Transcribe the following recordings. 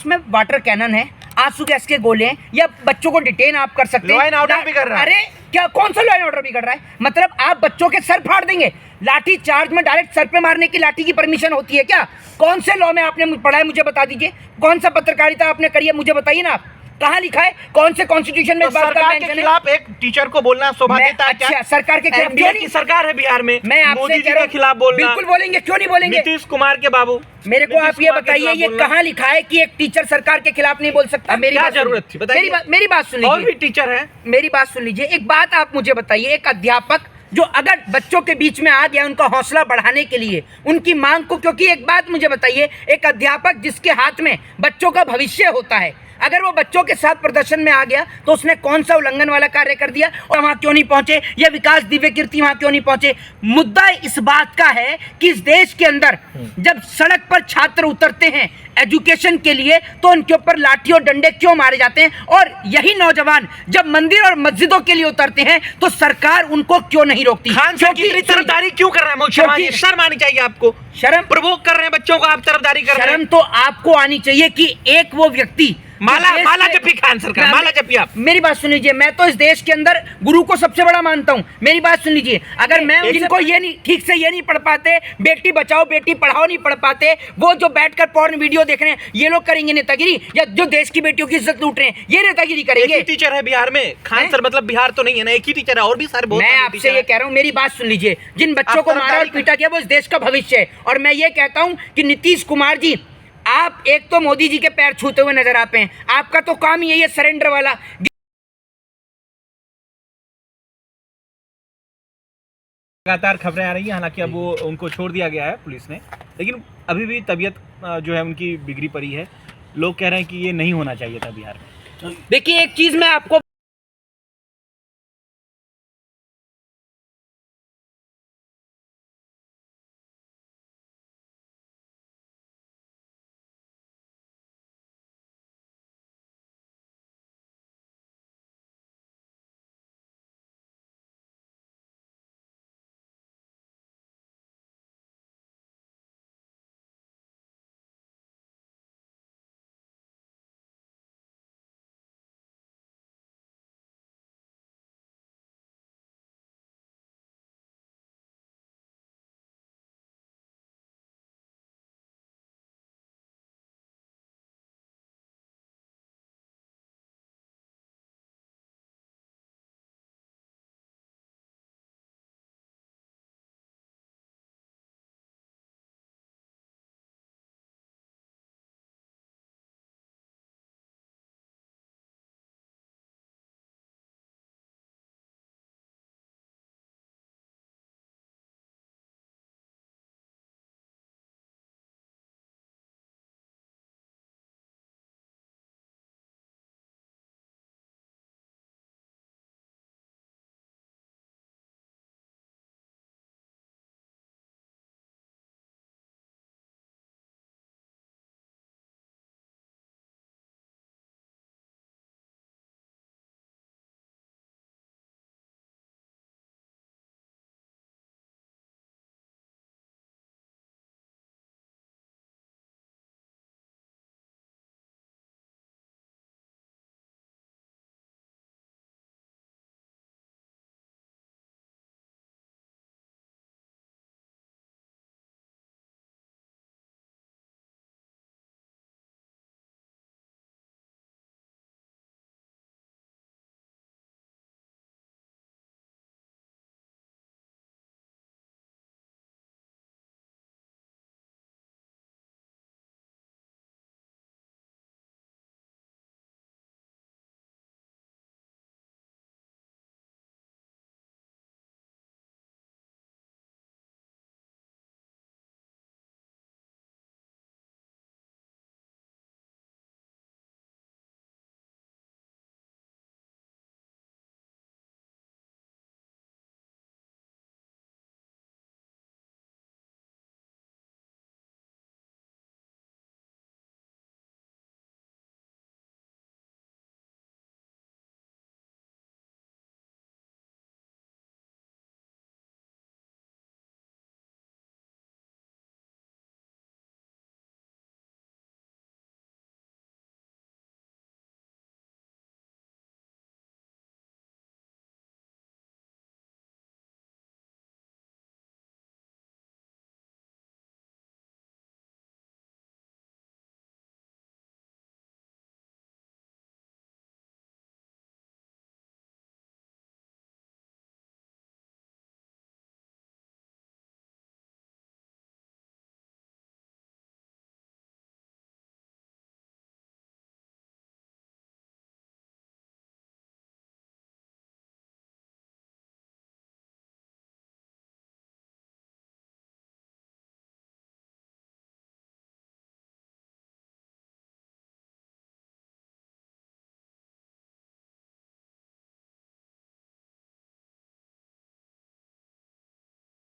उसमें water cannon है, आंसू गैस के गोले हैं, या बच्चों को डिटेन आप कर सकते हैं। लॉ एंड ऑर्डर भी कर रहा है। अरे क्या, कौन सा लॉ एंड ऑर्डर भी कर रहा है? मतलब आप बच्चों के सर फाड़ देंगे? लाठी चार्ज में डायरेक्ट सर पे मारने की लाठी की परमिशन होती है क्या? कौन से लॉ में आपने पढ़ा है, मुझे बता दीजिए। कौन सा पत्रकारिता आपने करी है, मुझे बताइए ना आप। कहाँ लिखा है, कौन से कॉन्स्टिट्यूशन में तो सरकार के खिलाफ एक टीचर को बोलना शोभा देता है क्या? अच्छा, सरकार के खिलाफ एनडीए की सरकार है बिहार में, मैं आपसे मोदी जी के खिलाफ बोलना। बिल्कुल बोलेंगे, क्यों नहीं बोलेंगे? नीतीश कुमार के बाबू, मेरे को आप ये बताइए, ये कहाँ लिखा है कि एक टीचर सरकार के खिलाफ नहीं बोल सकता? मेरी क्या बात जरूरत थी, बताइए। मेरी बात सुन लीजिए। और भी टीचर हैं, मेरी बात सुन लीजिए। एक बात आप मुझे बताइए, एक अध्यापक जो अगर बच्चों के बीच में आ गया, उनका हौसला बढ़ाने के लिए, उनकी मांग को, क्योंकि एक बात मुझे बताइए, एक अध्यापक जिसके हाथ में बच्चों का भविष्य होता है, अगर वो बच्चों के साथ प्रदर्शन में आ गया तो उसने कौन सा उल्लंघन वाला कार्य कर दिया? और वहां क्यों नहीं पहुंचे? या विकास दिव्य कीर्ति वहां क्यों नहीं पहुंचे? मुद्दा इस बात का है कि इस देश के अंदर जब सड़क पर छात्र उतरते हैं एजुकेशन के लिए, तो उनके ऊपर लाठी और डंडे क्यों मारे जाते हैं? और यही नौजवान जब मंदिर और मस्जिदों के लिए उतरते हैं तो सरकार उनको क्यों नहीं रोकती? खान साहब की तरफदारी क्यों कर रहे हैं मुख्यमंत्री? शर्म आनी चाहिए आपको। शर्म प्रवोक कर रहे हैं बच्चों को, आप तरफदारी कर रहे हैं। शर्म तो आपको आनी चाहिए कि एक वो व्यक्ति माला जपी खान सरकार, माला जपी आप। मेरी बात सुन लीजिए, मैं तो इस देश के अंदर गुरु को सबसे बड़ा मानता हूं। मेरी बात सुन लीजिए, अगर मैं जिनको ये नहीं ठीक से ये नहीं पढ़ पाते, बेटी बचाओ बेटी पढ़ाओ नहीं पढ़ पाते, वो जो बैठकर पॉर्न वीडियो देख रहे हैं, ये लोग करेंगे नेतागिरी? या जो देश की बेटियों की इज्जत लूट रहे हैं, ये नेतागिरी करेंगे? एक ही टीचर है बिहार में, खान सर, मतलब बिहार तो नहीं है ना, एक ही टीचर है, और भी सारे बहुत। मैं आपसे ये कह रहा हूं, मेरी बात सुन लीजिए, जिन बच्चों को मारा और पीटा गया वो इस देश का भविष्य है। और मैं ये कहता हूं कि नीतीश कुमार जी, आप एक तो मोदी जी के पैर छूते हुए नजर आते हैं, आपका तो काम ही यही है सरेंडर वाला। लगातार खबरें आ रही हैं, हालांकि अब वो उनको छोड़ दिया गया है पुलिस ने, लेकिन अभी भी तबीयत जो है उनकी बिगड़ी पड़ी है। लोग कह रहे हैं कि ये नहीं होना चाहिए था बिहार में। देखिए, एक चीज मैं आपको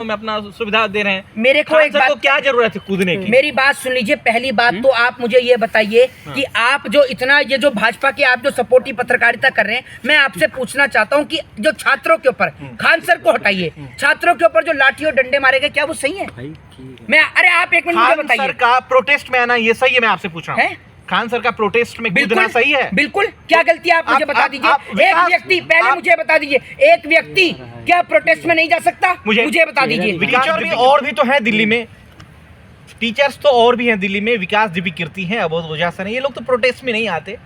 में अपना सुविधा दे रहे हैं। मेरे को एक बात, को क्या जरूरत है कूदने की? मेरी बात सुन लीजिए। पहली बात तो आप मुझे ये बताइए कि आप जो इतना ये जो भाजपा के आप जो सपोर्टिव पत्रकारिता कर रहे हैं, मैं आपसे पूछना चाहता हूं कि जो छात्रों के ऊपर, खान सर को हटाइए, छात्रों के ऊपर जो लाठी और डंडे मारे गए, क्या वो सही है? मैं अरे आप एक मिनट मुझे बताइए। खान सर का प्रोटेस्ट में आना ये सही है? मैं आपसे पूछ रहा हूँ, खान सर का प्रोटेस्ट में कूदना सही है? बिल्कुल। क्या गलती है आप मुझे बता दीजिए। एक व्यक्ति, पहले मुझे बता दीजिए, एक व्यक्ति क्या प्रोटेस्ट में नहीं जा सकता? मुझे बता दीजिए। टीचर भी और भी तो है दिल्ली में, टीचर्स तो और भी हैं दिल्ली में, विकास दिव्य कीर्ति हैं, अवध ओझा सर, ये लोग तो प्रोटेस्ट में नहीं आते।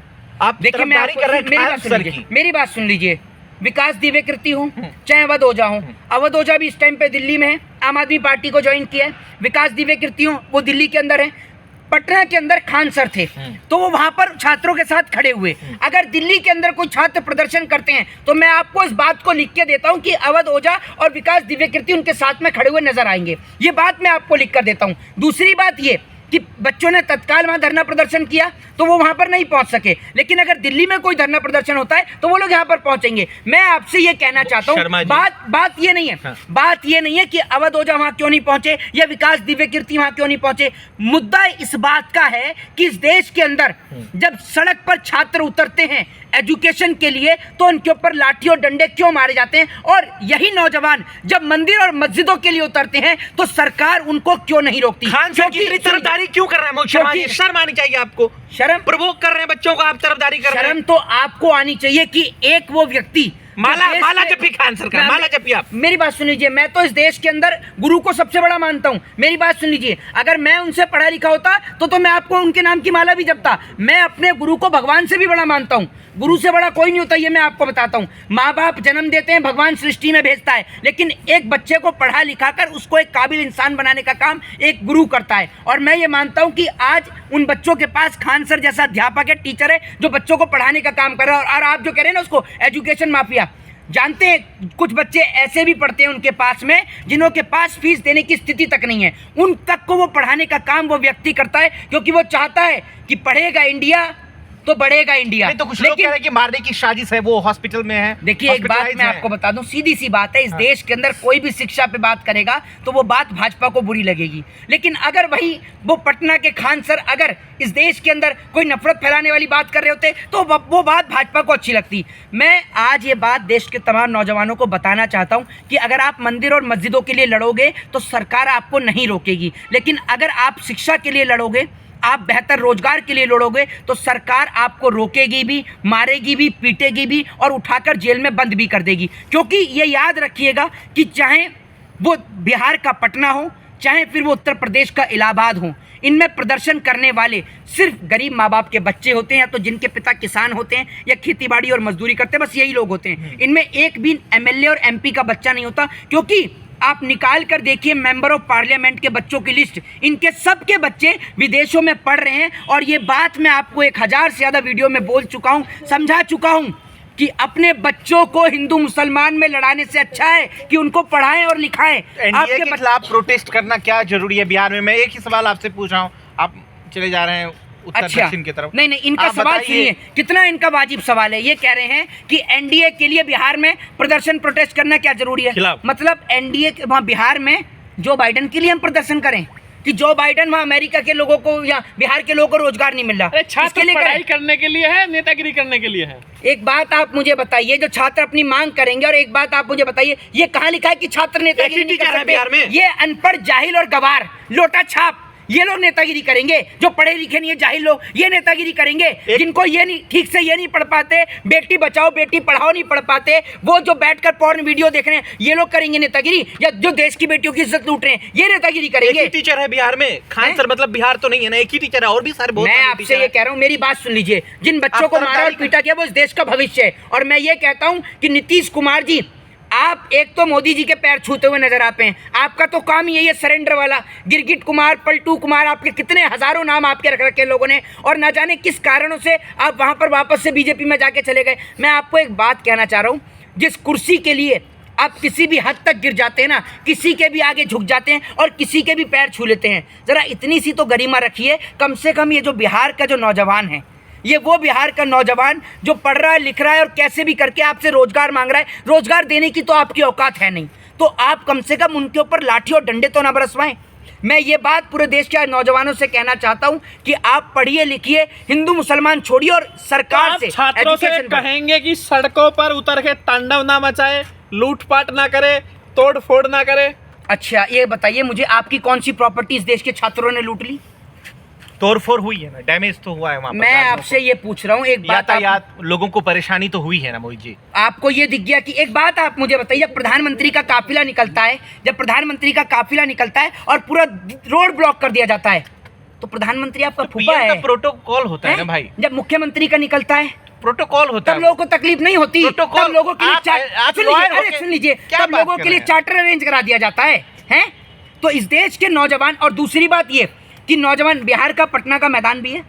आप देखिए, मैं तरफदारी कर रहे हैं खान सर की। मेरी बात सुन लीजिए। विकास दिव्य कीर्ति हूँ चाहे अवध ओझा हूँ, अवध ओझा भी इस टाइम पे दिल्ली में है, आम आदमी पार्टी को ज्वाइन किया है। विकास दिव्य कीर्ति हूँ, वो दिल्ली के अंदर है। पटना के अंदर खान सर थे तो वो वहां पर छात्रों के साथ खड़े हुए। अगर दिल्ली के अंदर कोई छात्र प्रदर्शन करते हैं तो मैं आपको इस बात को लिख के देता हूं कि अवध ओझा और विकास दिव्य कीर्ति उनके साथ में खड़े हुए नजर आएंगे। ये बात मैं आपको लिख कर देता हूं। दूसरी बात ये कि बच्चों ने तत्काल वहां धरना प्रदर्शन किया तो वो वहां पर नहीं पहुंच सके, लेकिन अगर दिल्ली में कोई धरना प्रदर्शन होता है तो वो लोग यहां पर पहुंचेंगे। मैं आपसे ये कहना चाहता हूं, बात ये नहीं है, बात ये नहीं है कि अवध ओझा वहां क्यों नहीं पहुंचे या विकास दिव्य कीर्ति वहां क्यों नहीं पहुंचे। मुद्दा इस बात का है कि इस देश के अंदर जब सड़क पर छात्र उतरते हैं एजुकेशन के लिए तो उनके ऊपर लाठी और डंडे क्यों मारे जाते हैं, और यही नौजवान जब मंदिर और मस्जिदों के लिए उतरते हैं तो सरकार उनको क्यों नहीं रोकती? खान सर की तरफदारी क्यों कर रहे हैं? शर्म आनी चाहिए आपको। शर्म प्रवोक कर रहे हैं बच्चों को, आप तरफदारी कर रहे हैं। शर्म तो आपको आनी चाहिए कि एक वो व्यक्ति माला जपी खान सर का, माला जपी आप। मेरी बात सुन लीजिए। मैं तो इस देश के अंदर गुरु को सबसे बड़ा मानता हूं। मेरी बात सुन लीजिए, अगर मैं उनसे पढ़ा लिखा होता तो मैं आपको उनके नाम की माला भी जपता। मैं अपने गुरु को भगवान से भी बड़ा मानता हूं। गुरु से बड़ा कोई नहीं होता, ये मैं आपको बताता हूं। माँ बाप जन्म देते हैं, भगवान सृष्टि में भेजता है, लेकिन एक बच्चे को पढ़ा लिखा कर उसको एक काबिल इंसान बनाने का काम एक गुरु करता है। और मैं ये मानता हूं कि आज उन बच्चों के पास खान सर जैसा अध्यापक है, टीचर है, जो बच्चों को पढ़ाने का काम कर रहा है। और आप जो कह रहे हैं ना उसको एजुकेशन माफिया, जानते हैं कुछ बच्चे ऐसे भी पढ़ते हैं उनके पास में जिन्हों के पास फीस देने की स्थिति तक नहीं है, उन तक को वो पढ़ाने का काम वो व्यक्ति करता है, क्योंकि वो चाहता है कि पढ़ेगा इंडिया तो बढ़ेगा इंडिया। तो कुछ लोग कह रहे हैं कि मारने की साजिश है, वो हॉस्पिटल में है। देखिए, एक बात मैं आपको बता दूं, सीधी सी बात है, इस देश के अंदर कोई भी शिक्षा पे बात करेगा तो वो बात भाजपा को बुरी लगेगी, लेकिन अगर वही वो पटना के खान सर अगर इस देश के अंदर कोई नफरत फैलाने वाली बात कर रहे होते तो वो बात भाजपा को अच्छी लगती। मैं आज ये बात देश के तमाम नौजवानों को बताना चाहता हूँ कि अगर आप मंदिर और मस्जिदों के लिए लड़ोगे तो सरकार आपको नहीं रोकेगी, लेकिन अगर आप शिक्षा के लिए लड़ोगे, आप बेहतर रोजगार के लिए लड़ोगे तो सरकार आपको रोकेगी भी, मारेगी भी, पीटेगी भी और उठाकर जेल में बंद भी कर देगी। क्योंकि ये याद रखिएगा कि चाहे वो बिहार का पटना हो, चाहे फिर वो उत्तर प्रदेश का इलाहाबाद हो, इनमें प्रदर्शन करने वाले सिर्फ गरीब माँ बाप के बच्चे होते हैं, या तो जिनके पिता किसान होते हैं या खेतीबाड़ी और मजदूरी करते हैं, बस यही लोग होते हैं। इनमें एक भी एमएलए और एमपी का बच्चा नहीं होता, क्योंकि आप निकाल कर देखिए मेंबर ऑफ पार्लियामेंट के बच्चों की लिस्ट, इनके सबके बच्चे विदेशों में पढ़ रहे हैं। और ये बात मैं आपको 1000 से ज़्यादा वीडियो में बोल चुका हूँ, समझा चुका हूँ कि अपने बच्चों को हिंदू मुसलमान में लड़ाने से अच्छा है कि उनको पढ़ाएं और लिखाएं। आपके खिलाफ प्रोटेस्ट करना क्या जरूरी है बिहार में? मैं एक ही सवाल आपसे पूछ रहा हूँ, आप चले जा रहे हैं उत्तर दक्षिण की तरफ। नहीं, इनका सवाल सुनिए, कितना इनका वाजिब सवाल है। ये कह रहे हैं कि एनडीए के लिए बिहार में प्रदर्शन प्रोटेस्ट करना क्या जरूरी है? मतलब एनडीए के वहाँ बिहार में जो बाइडेन के लिए हम प्रदर्शन करें कि जो बाइडेन वहाँ अमेरिका के लोगों को या बिहार के लोगों को रोजगार नहीं मिल रहा, इसके लिए पढ़ाई करने के लिए है, नेतागिरी करने के लिए है? एक बात आप मुझे बताइए, जो छात्र अपनी मांग करेंगे, और एक बात आप मुझे बताइए, ये कहाँ लिखा है कि छात्र नेतागिरी नहीं कर सकते? ये अनपढ़, जाहिल और गवार, लोटा छाप, ये लोग नेतागिरी करेंगे। जो पढ़े लिखे नहीं है, जाहिल लोग, ये नेतागिरी करेंगे। जिनको ये नहीं ठीक से ये नहीं पढ़ पाते, बेटी बचाओ बेटी पढ़ाओ नहीं पढ़ पाते, वो जो बैठकर पॉर्न वीडियो देख रहे हैं, ये लोग करेंगे नेतागिरी। या जो देश की बेटियों की इज्जत लूट रहे हैं, ये नेतागिरी करेंगे। एक ही टीचर है बिहार में, खान सर, मतलब बिहार तो नहीं है ना, एक ही टीचर है, और भी सारे बहुत। मैं आपसे ये कह रहा हूँ, मेरी बात सुन लीजिए, जिन बच्चों को मारा और पीटा गया वो इस देश का भविष्य है। और मैं ये कहता हूँ कि नीतीश कुमार जी, आप एक तो मोदी जी के पैर छूते हुए नजर आते हैं, आपका तो काम ही यही है सरेंडर वाला। गिरगिट कुमार, पलटू कुमार, आपके कितने हजारों नाम आपके रख रखे लोगों ने, और ना जाने किस कारणों से आप वहां पर वापस से बीजेपी में जाके चले गए। मैं आपको एक बात कहना चाह रहा हूं, जिस कुर्सी के लिए आप किसी भी हद तक गिर जाते हैं ना, किसी के भी आगे झुक जाते हैं और किसी के भी पैर छू लेते हैं, जरा इतनी सी तो गरिमा रखिए। कम से कम ये जो बिहार का जो नौजवान है, ये वो बिहार का नौजवान जो पढ़ रहा है, लिख रहा है और कैसे भी करके आपसे रोजगार मांग रहा है, रोजगार देने की तो आपकी औकात है नहीं, तो आप कम से कम उनके ऊपर लाठी और डंडे तो ना बरसवाएं। मैं ये बात पूरे देश के नौजवानों से कहना चाहता हूं कि आप पढ़िए लिखिए, हिंदू मुसलमान छोड़िए और सरकार आप से छात्रों से education बढ़ाएं। कहेंगे कि सड़कों पर उतर के तांडव ना मचाए, लूटपाट ना करे, तोड़ फोड़ ना करे। अच्छा ये बताइए मुझे, आपकी कौन सी प्रॉपर्टी इस देश के छात्रों ने लूट ली? तोड़फोड़ हुई है ना, डैमेज तो हुआ है वहाँ पर, मैं गाड़ियों आपसे ये पूछ रहा हूँ एक को। बात, यातायात, लोगों को परेशानी तो हुई है ना मोहित जी। आपको ये दिख गया कि एक बात आप मुझे बताइए, जब प्रधानमंत्री का काफिला निकलता है, जब प्रधानमंत्री का काफिला निकलता है और पूरा रोड ब्लॉक कर दिया जाता है, तो प्रधानमंत्री आपका तो फूफा PM है, का प्रोटोकॉल होता है ना भाई, जब मुख्यमंत्री का निकलता है प्रोटोकॉल होता तब है। लोगों को तकलीफ नहीं होती, प्रोटोकॉल- तब लोगों के लिए आप सुन लीजिए, lawyer अरे होके सुन लीजिए, क्या तब बात लोगों कर के लिए रहे हैं? चार्टर अरेंज करा दिया जाता है। तो इस देश के नौजवान, और दूसरी बात ये कि नौजवान, बिहार का पटना का मैदान भी है,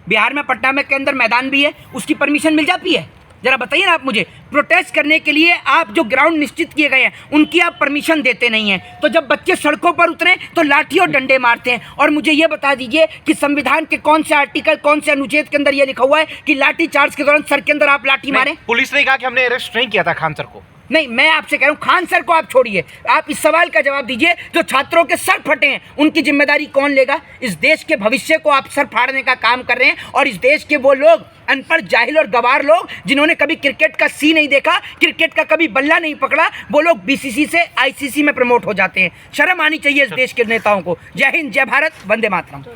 बिहार में पटना में के अंदर मैदान भी है, उसकी परमिशन मिल जाती है? जरा बताइए ना आप मुझे, प्रोटेस्ट करने के लिए आप जो ग्राउंड निश्चित किए गए हैं उनकी आप परमिशन देते नहीं हैं, तो जब बच्चे सड़कों पर उतरे तो लाठी और डंडे मारते हैं। और मुझे ये बता दीजिए कि संविधान के कौन से आर्टिकल, कौन से अनुच्छेद के अंदर ये लिखा हुआ है कि लाठी चार्ज के दौरान सर के अंदर आप लाठी मारें? पुलिस ने कहा कि हमने अरेस्ट नहीं किया था खान सर को। नहीं, मैं आपसे कह रहा हूँ, खान सर को आप छोड़िए, आप इस सवाल का जवाब दीजिए, जो छात्रों के सर फटे हैं उनकी जिम्मेदारी कौन लेगा? इस देश के भविष्य को आप सर फाड़ने का काम कर रहे हैं, और इस देश के वो लोग, अनपढ़, जाहिल और गवार लोग, जिन्होंने कभी क्रिकेट का सी नहीं देखा, क्रिकेट का कभी बल्ला नहीं पकड़ा, वो लोग BCC से ICC में प्रमोट हो जाते हैं। शर्म आनी चाहिए इस देश के नेताओं को। जय हिंद, जय भारत, वंदे मातरम।